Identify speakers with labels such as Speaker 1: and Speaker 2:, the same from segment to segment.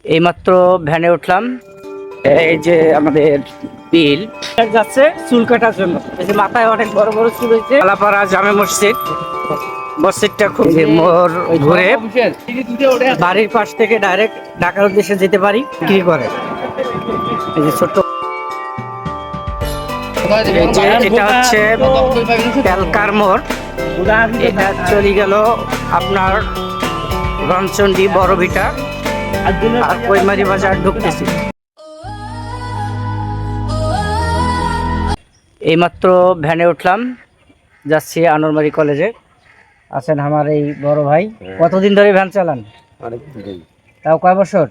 Speaker 1: এইমাত্র ভ্যানে উঠলাম। এই যে আমাদের বিল যাচ্ছে চুল কাটার জন্য। এই যে মাথায় অনেক বড় বড় চুল হয়েছে। আলাপাড়া জামে মসজিদ, মসজিদটা খুব মোর ঘুরে বাড়ির পাশ থেকে ডাইরেক্ট ঢাকার উদ্দেশ্যে যেতে পারি। কি করে এই যে ছোট্ট, এটা হচ্ছে তেলকার মোড়। এটা চলে গেল আপনার রণচন্ডী বড়ভিটা আর কৈমারি বাজার ঢুকতেছি। এইমাত্র ভ্যানে উঠলাম, যাচ্ছি আনোয়ারমারি কলেজে। আছেন আমার এই বড় ভাই। কতদিন ধরে ভ্যান চালান? তাও কয় বছর?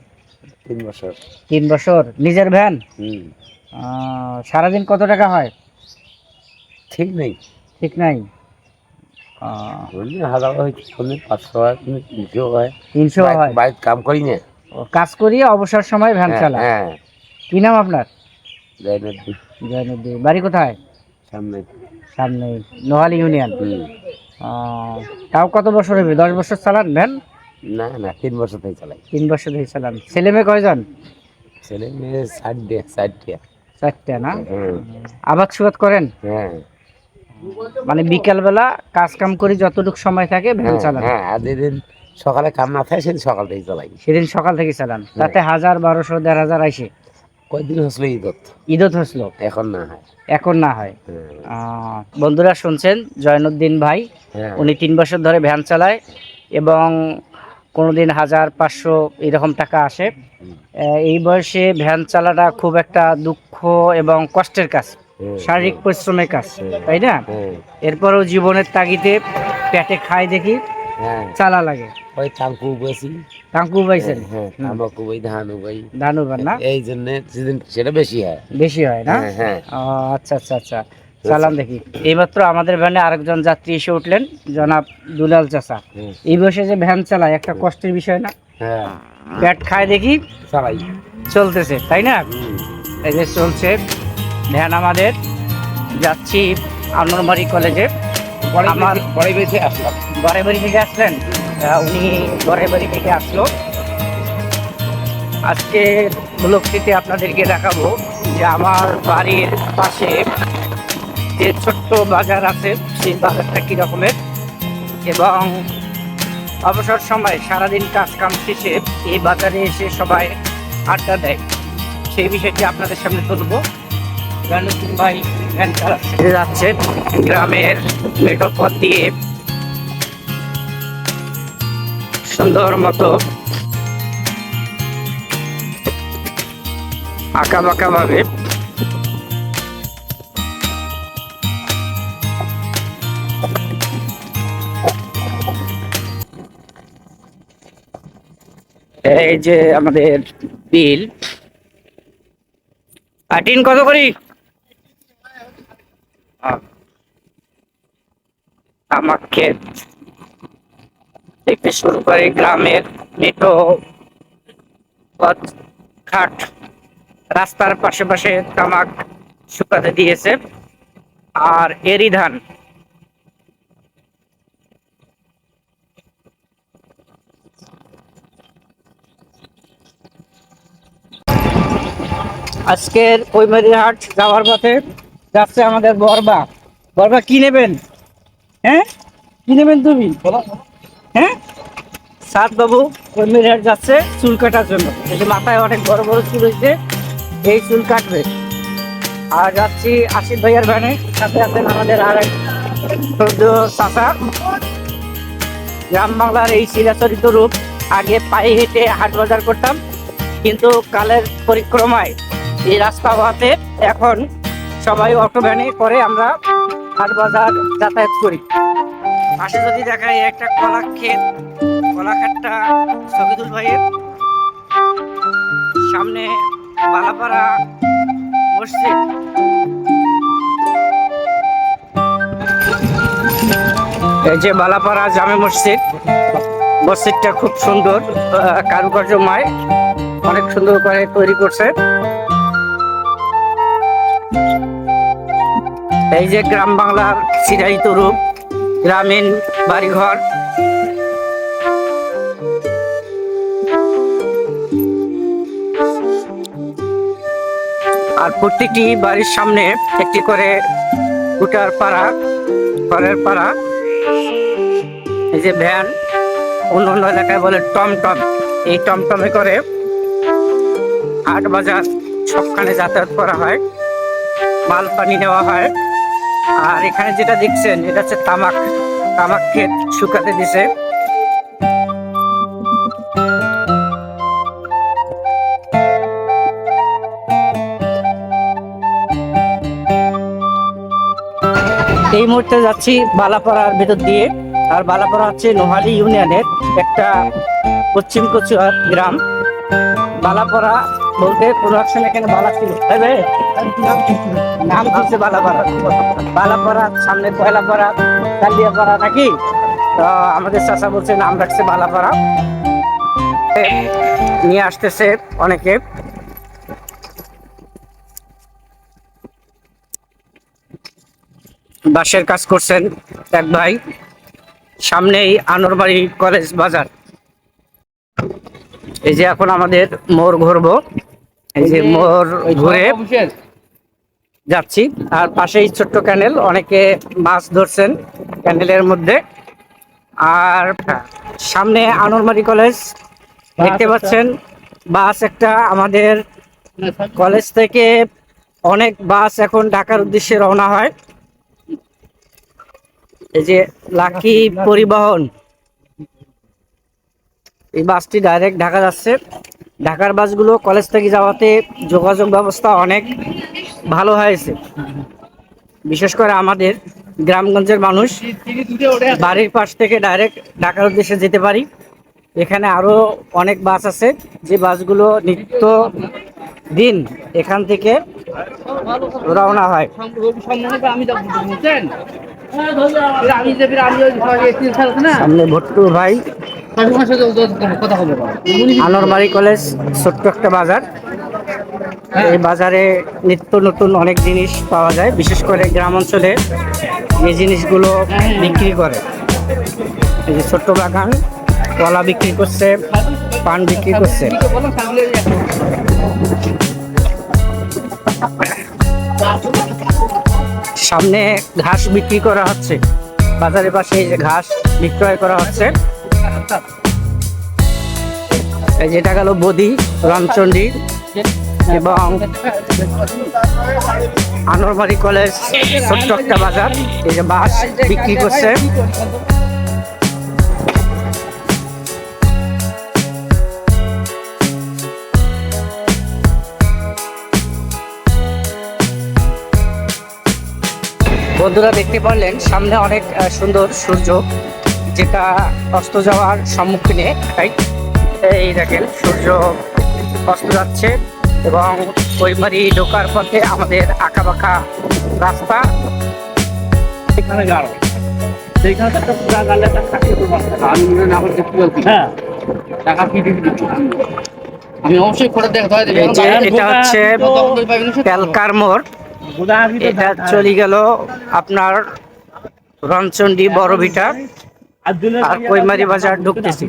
Speaker 2: 3 বছর।
Speaker 1: 3 বছর। নিজের ভ্যান? সারাদিন কত টাকা হয়?
Speaker 2: ঠিক নেই,
Speaker 1: ঠিক নাই।
Speaker 2: 1000 হয়, 500 হয়, 300 হয়।
Speaker 1: 300 হয়।
Speaker 2: বাইক কাম করি না,
Speaker 1: কাজ করিয়ে অবসর সময় ভ্যান চালান।
Speaker 2: হ্যাঁ।
Speaker 1: কি নাম আপনার?
Speaker 2: জয়নুদ্দিন।
Speaker 1: জয়নুদ্দিন। বাড়ি কোথায়?
Speaker 2: সামনে।
Speaker 1: সামনে নোহালি ইউনিয়ন। তাও কত বছর হবে? 10 বছর চালান ভ্যান?
Speaker 2: না না, 3 বছর থেকে চালাই।
Speaker 1: 3 বছর ধরে চালান। ছেলে মেয়ে কয়জন?
Speaker 2: ছেলে মেয়ে 4টা।
Speaker 1: 4টা না? আবাদ সুবাদ করেন?
Speaker 2: হ্যাঁ।
Speaker 1: মানে বিকাল বেলা কাজ কাম করে যতটুকু সময় থাকে ভ্যান চালান?
Speaker 2: হ্যাঁ, আর যেদিন সকালে কাম না থাকে সেদিন সকাল থেকে চালাই।
Speaker 1: সেদিন সকাল থেকে চালান। তাতে 1000, 1200, 1500 আইসে?
Speaker 2: কয়দিন হসলো ঈদত।
Speaker 1: ঈদত হসলো?
Speaker 2: এখন না হয়।
Speaker 1: এখন না হয়। বন্ধুরা শুনছেন, জয়নুদ্দিন ভাই, উনি 3 বছর ধরে ভ্যান চালায় এবং কোনোদিন 1000, 500 এরকম টাকা আসে। এই বয়সে ভ্যান চালাটা খুব একটা দুঃখ এবং কষ্টের কাজ, শারীরিক পরিশ্রমের কাজ, তাই না? এরপরেও জীবনের তাগিদে পেটে খাই দেখি চালা লাগে।
Speaker 2: ওই টাঙ্কু বেশি।
Speaker 1: টাঙ্কু পাইছেন?
Speaker 2: তামাকু বই, ধানু বই।
Speaker 1: ধানু বান না?
Speaker 2: এই জন্য সেটা বেশি হয়।
Speaker 1: বেশি হয় না? আচ্ছা আচ্ছা আচ্ছা, চালান দেখি। এইমাত্র আমাদের ভ্যানে আরেকজন যাত্রী এসে উঠলেন, জনাব দুলাল চাচা। এই বয়সে যে ভ্যান চালায় একটা কষ্টের বিষয় না? পেট খায় দেখি
Speaker 2: চালাই,
Speaker 1: চলতেছে, তাই না? এই যে চলছে ভ্যান আমাদের। যাচ্ছি আনোয়ারমারি কলেজে। আমার গড়ের বাড়ি থেকে আসলেন? উনি গড়ের বাড়ি থেকে আসলো। আজকে ব্লগটিতে আপনাদেরকে দেখাবো যে আমার বাড়ির পাশে যে ছোট্ট বাজার আছে সেই বাজারটা কী রকমের, এবং অবসর সময় সারাদিন কাজ কাম শেষে এই বাজারে এসে সবাই আড্ডা দেয়, সেই বিষয়টি আপনাদের সামনে তুলব। জয়নুদ্দিন ভাই ভ্যান চালাচ্ছে, যাচ্ছে গ্রামের মেঠো পথ দিয়ে সুন্দর মতো আঁকা বাঁকা ভাবে। এই যে আমাদের বিল। টিন কত করি? তামাক ক্ষেত থেকে শুরু করে গ্রামের মেঠো পথ ঘাট, রাস্তার পাশে পাশে তামাক শুকাতে দিয়েছে আর এরি ধান। আজকের কৈমারি হাট যাওয়ার পথে যাচ্ছে আমাদের বরবা। বরবা কি নেবেন? হ্যাঁ, কি নেবেন তুমি? হ্যাঁ, সাত বাবু কৈমারি হাট যাচ্ছে চুল কাটার জন্য। এই যে মাথায় অনেক বড় বড় চুল হয়েছে, এই চুল কাটবে। আর যাচ্ছি আশিফ ভাইয়ার ভ্যানে, সাথে আছেন আমাদের আর এক চাচা। গ্রাম বাংলার এই চিরাচরিত রূপ। আগে পায়ে হেঁটে হাট বাজার করতাম, কিন্তু কালের পরিক্রমায় এই রাস্তা হওয়াতে এখন সবাই অটো ভ্যানে করে আমরা হাট বাজার যাতায়াত করি। পাশে যদি দেখাই একটা কলা ক্ষেত, কলা ক্ষেতটা শহীদুল ভাইয়ের। সামনে বালাপাড়া মসজিদ। এই যে বালাপাড়া জামে মসজিদ। মসজিদটা খুব সুন্দর, কারুকার্যময়, অনেক সুন্দর করে তৈরি করছে। এই যে গ্রাম বাংলার চিরায়িত রূপ, গ্রামীণ বাড়িঘর। আর প্রতিটি বাড়ির সামনে একটি করে কুটার পাড়া, ঘরের পাড়া, এই যে ভ্যান, অন্য অন্য এলাকায় বলে টমটম, এই টমটমে করে হাট বাজার সবখানে যাতায়াত করা হয়, মাল পানি নেওয়া হয়। আর এখানে যেটা দেখছেন এটা হচ্ছে তামাক, তামাক ক্ষেত শুকাতে দিছে। এই মুহূর্তে যাচ্ছি বালাপাড়ার ভেতর দিয়ে। আর বালাপাড়া হচ্ছে নোহালী ইউনিয়নের একটা পশ্চিম কচুয়া গ্রাম। বালাপাড়া বলতে প্রোডাকশন এখানে বালা ছিল, তাই ভাই? নাম হচ্ছে বালাপাড়া। বালাপাড়া সামনে কয়লাপাড়া, কালিয়াপাড়া নাকি? তো আমাদের চাচা বলছে নাম রাখছে বালাপাড়া। নিয়ে আসতেছে অনেকে। বাঁশের কাজ করছেন এক ভাই। সামনেই আনোরবাড়ি কলেজ বাজার। এই যে এখন আমাদের মোড় ঘুরবো, এই যে মোড় ঘুরে যাচ্ছি। আর পাশেই ছোট্ট ক্যানেল, অনেকে মাছ ধরছেন ক্যানেলের মধ্যে। আর সামনে আনোরবাড়ি কলেজ দেখতে পাচ্ছেন। বাস একটা, আমাদের কলেজ থেকে অনেক বাস এখন ঢাকার উদ্দেশ্যে রওনা হয়। এই যে লাকি পরিবহন, এই বাসটি ডাইরেক্ট ঢাকা যাচ্ছে। ঢাকার বাসগুলো কলেজ থেকে যাওয়াতে যোগাযোগ ব্যবস্থা অনেক ভালো হয়েছে। বিশেষ করে আমাদের গ্রামগঞ্জের মানুষ বাড়ির পাশ থেকে ডাইরেক্ট ঢাকার উদ্দেশ্যে যেতে পারি। এখানে আরো অনেক বাস আছে, যে বাসগুলো নিত্য দিন এখান থেকে রওনা হয়। সামনে ভট্টু ভাই। আনোরবাড়ি কলেজ ছোট্ট একটা বাজার। এই বাজারে নিত্য নতুন অনেক জিনিস পাওয়া যায়, বিশেষ করে গ্রাম অঞ্চলে এই জিনিসগুলো বিক্রি করে। এই যে ছোট্ট বাগান, কলা বিক্রি করছে, পান বিক্রি করছে। সামনে ঘাস বিক্রি করা হচ্ছে, বাজারের পাশে এই যে ঘাস বিক্রয় করা হচ্ছে। এই যেটা গেল বদি, রামচন্ডী এবং আনোরবাড়ি কলেজ ছোট্ট একটা বাজার। এই যে বাস বিক্রি করছে। বন্ধুরা দেখতে পারলেন সামনে অনেক সুন্দর সূর্য, যেটা অস্ত যাওয়ার সম্মুখীনে। তাই এই দেখেন সূর্য অস্ত যাচ্ছে এবং কৈমারি ঢোকার পথে আমাদের আঁকা বাঁকা রাস্তা। এখানে গাড়ো, সেইখানে একটা পুরা গালে আমি টাকা কি দিচ্ছি, আমি অবশ্যই করে দেখতে হয়। এটা হচ্ছে তেলকার মোড়। এটা চলে গেল আপনার রণচন্ডী বড়ভিটা আর কৈমারি বাজার ঢুকতেছি।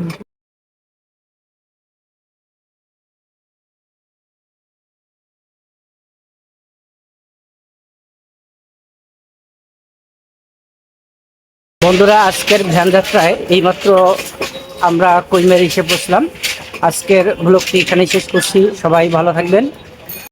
Speaker 1: বন্ধুরা আজকের ভ্যান যাত্রায় এইমাত্র আমরা কৈমারি এসে পৌঁছলাম। আজকের ব্লগটি এখানেই শেষ করছি। সবাই ভালো থাকবেন।